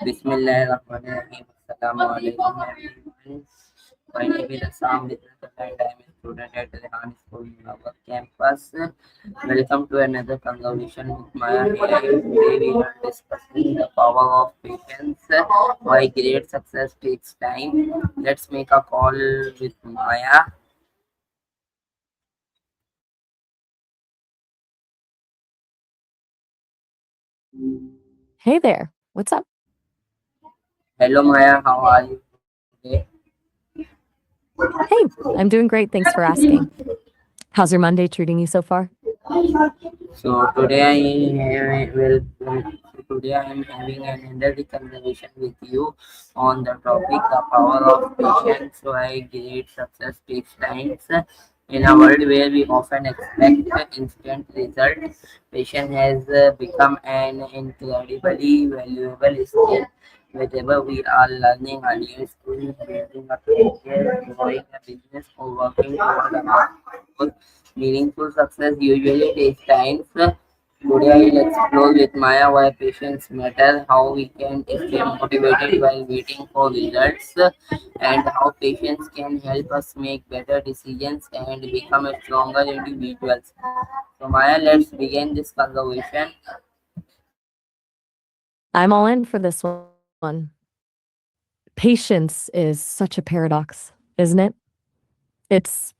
Bismillahirrahmanirrahim. Assalamu alaikum everyone. My name is Assam Business and I am a student at Rehan School in our campus. Welcome to another conversation with Maya here. Today we are discussing the power of patience, why great success takes time. Let's make a call with Maya. Hey there. What's up? Hello Maya, how are you today? Hey, I'm doing great. Thanks for asking. How's your Monday treating you so far? So today I am having an another conversation with you on the topic the power of patience. Why great success takes time. In a world where we often expect instant results, patience has become an incredibly valuable skill. Whether we are learning a new skill, building a career, growing a business, or working toward a goal, meaningful success usually takes time. Today I'll explore with Maya why patience matters, how we can stay motivated while waiting for results, and how patience can help us make better decisions and become a stronger individuals. So Maya, let's begin this conversation. I'm all in for this one. Patience is such a paradox, isn't it? It's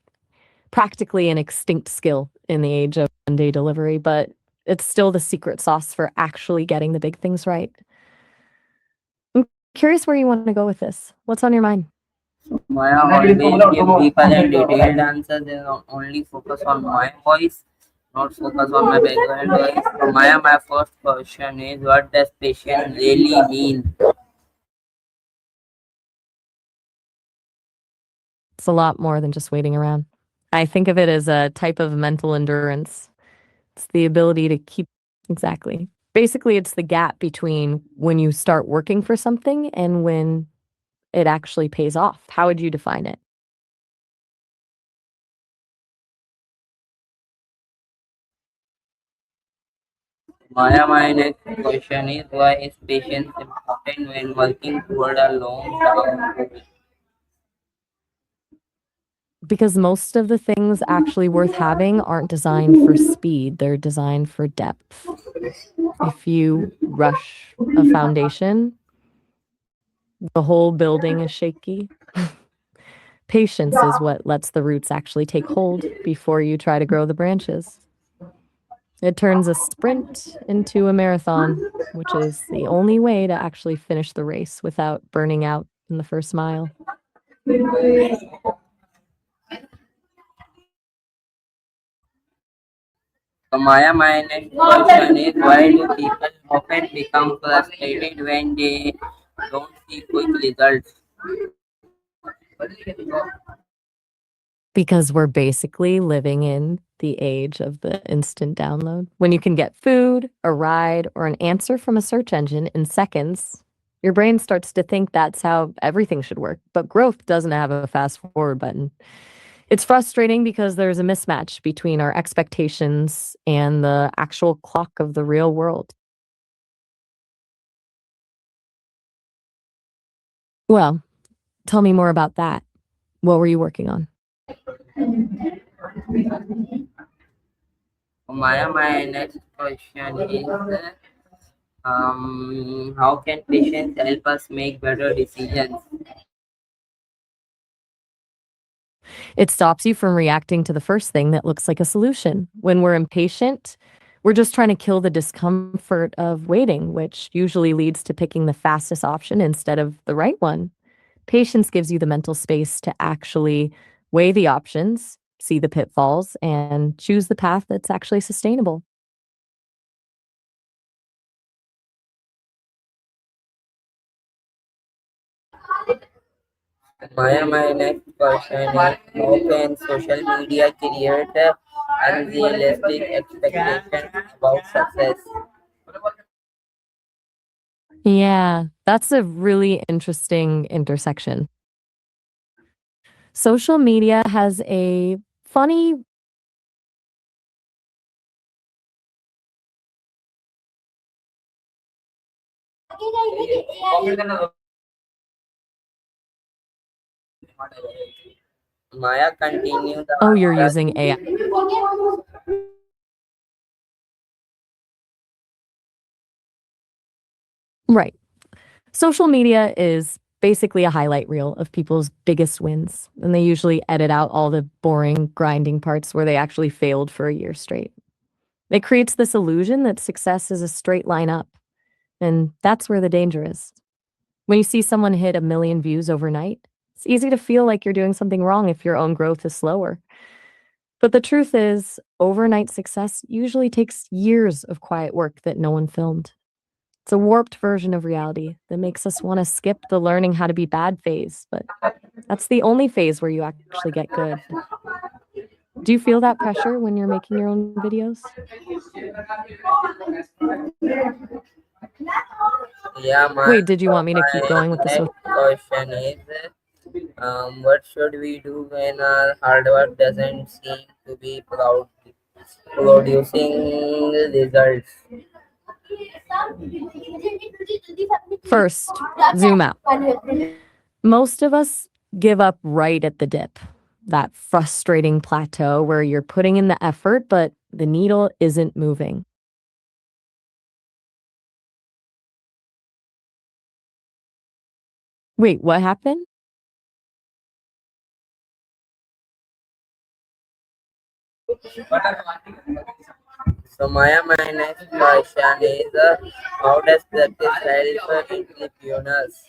practically an extinct skill in the age of one-day delivery, but it's still the secret sauce for actually getting the big things right. I'm curious where you want to go with this. What's on your mind? Maya always give deeper and detailed answers and only focus on my voice, not focus on my background voice. So Maya, my first question is what does patience really mean? It's a lot more than just waiting around. I think of it as a type of mental endurance. It's the ability to keep exactly. Basically, it's the gap between when you start working for something and when it actually pays off. How would you define it? Maya, my next question is why is patience important when working toward a long-term goal? Because most of the things actually worth having aren't designed for speed, they're designed for depth. If you rush a foundation, the whole building is shaky. Patience is what lets the roots actually take hold before you try to grow the branches. It turns a sprint into a marathon, which is the only way to actually finish the race without burning out in the first mile. So Maya, my next question is why do people often become frustrated when they don't see quick results? Because we're basically living in the age of the instant download. When you can get food, a ride, or an answer from a search engine in seconds, your brain starts to think that's how everything should work. But growth doesn't have a fast forward button. It's frustrating because there's a mismatch between our expectations and the actual clock of the real world. Well, tell me more about that. What were you working on? So Maya, my next question is how can patients help us make better decisions? It stops you from reacting to the first thing that looks like a solution. When we're impatient, we're just trying to kill the discomfort of waiting, which usually leads to picking the fastest option instead of the right one. Patience gives you the mental space to actually weigh the options, see the pitfalls, and choose the path that's actually sustainable. Maya, my next question is how can social media create unrealistic expectations about success? Yeah, that's a really interesting intersection. Social media has a funny Maya, continue the Oh, you're answer. using AI. Right. Social media is basically a highlight reel of people's biggest wins, and they usually edit out all the boring, grinding parts where they actually failed for a year straight. It creates this illusion that success is a straight line up, and that's where the danger is. When you see someone hit a million views overnight, it's easy to feel like you're doing something wrong if your own growth is slower. But the truth is, overnight success usually takes years of quiet work that no one filmed. It's a warped version of reality that makes us want to skip the learning how to be bad phase, but that's the only phase where you actually get good. Do you feel that pressure when you're making your own videos? Yeah, Wait, did you want me to keep my going with the social? next question is, what should we do when our hard work doesn't seem to be producing results? First, zoom out. Most of us give up right at the dip, that frustrating plateau where you're putting in the effort, but the needle isn't moving. Wait, what happened? So, Maya, my next question is, how does practice help entrepreneurs?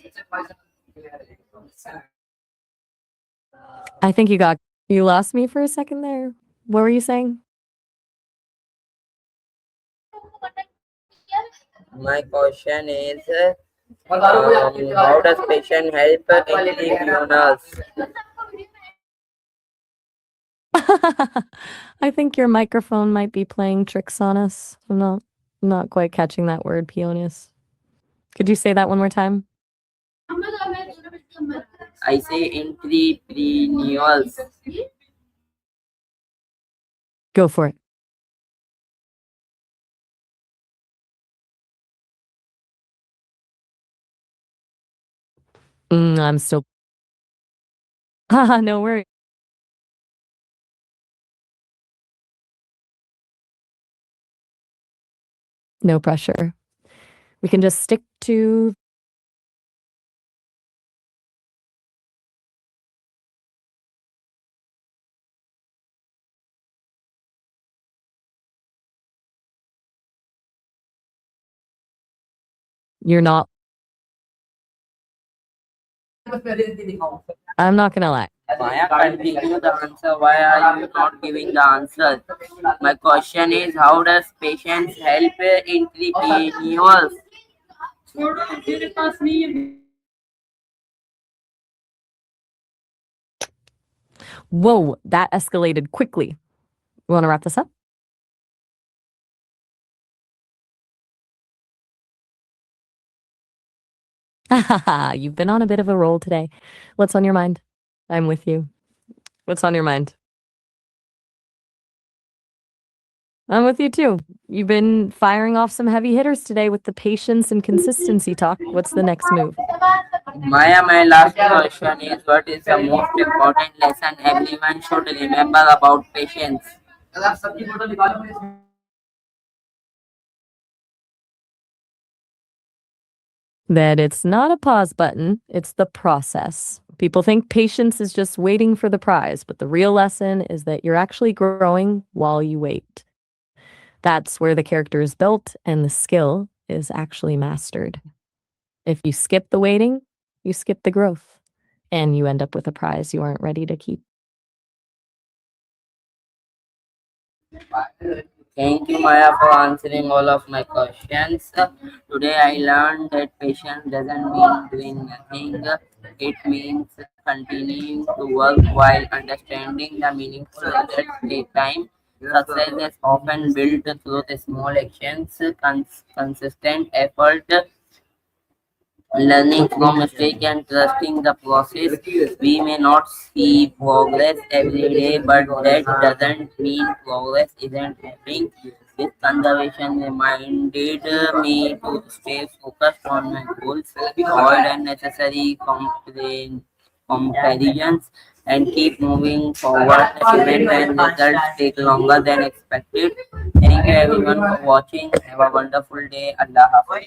I think you lost me for a second there. What were you saying? My question is, how does patient help entrepreneurs? I think your microphone might be playing tricks on us. I'm not quite catching that word, peonius. Could you say that one more time? I say entrepreneurs. Go for it. I'm still. Haha, no worries. No pressure. We can just stick to. You're not. I'm not gonna lie. Maya, continue the answer. Why are you not giving the answer? My question is, how does patience help entrepreneurs? Whoa, that escalated quickly. You want to wrap this up? You've been on a bit of a roll today. What's on your mind? I'm with you. What's on your mind? I'm with you too. You've been firing off some heavy hitters today with the patience and consistency talk. What's the next move? Maya, my last question is, what is the most important lesson everyone should remember about patience? That it's not a pause button, it's the process. People think patience is just waiting for the prize, but the real lesson is that you're actually growing while you wait. That's where the character is built and the skill is actually mastered. If you skip the waiting, you skip the growth, and you end up with a prize you aren't ready to keep. Thank you, Maya, for answering all of my questions. Today, I learned that patience doesn't mean doing nothing. It means continuing to work while understanding the meaningful results take time. Success is often built through the small actions, consistent effort, learning from mistake and trusting the process. We may not see progress every day, but that doesn't mean progress isn't happening. This conservation reminded me to stay focused on my goals, avoid unnecessary comparisons, and keep moving forward even when results take longer than expected. Thank you everyone for watching. Have a wonderful day. Allah Hafiz.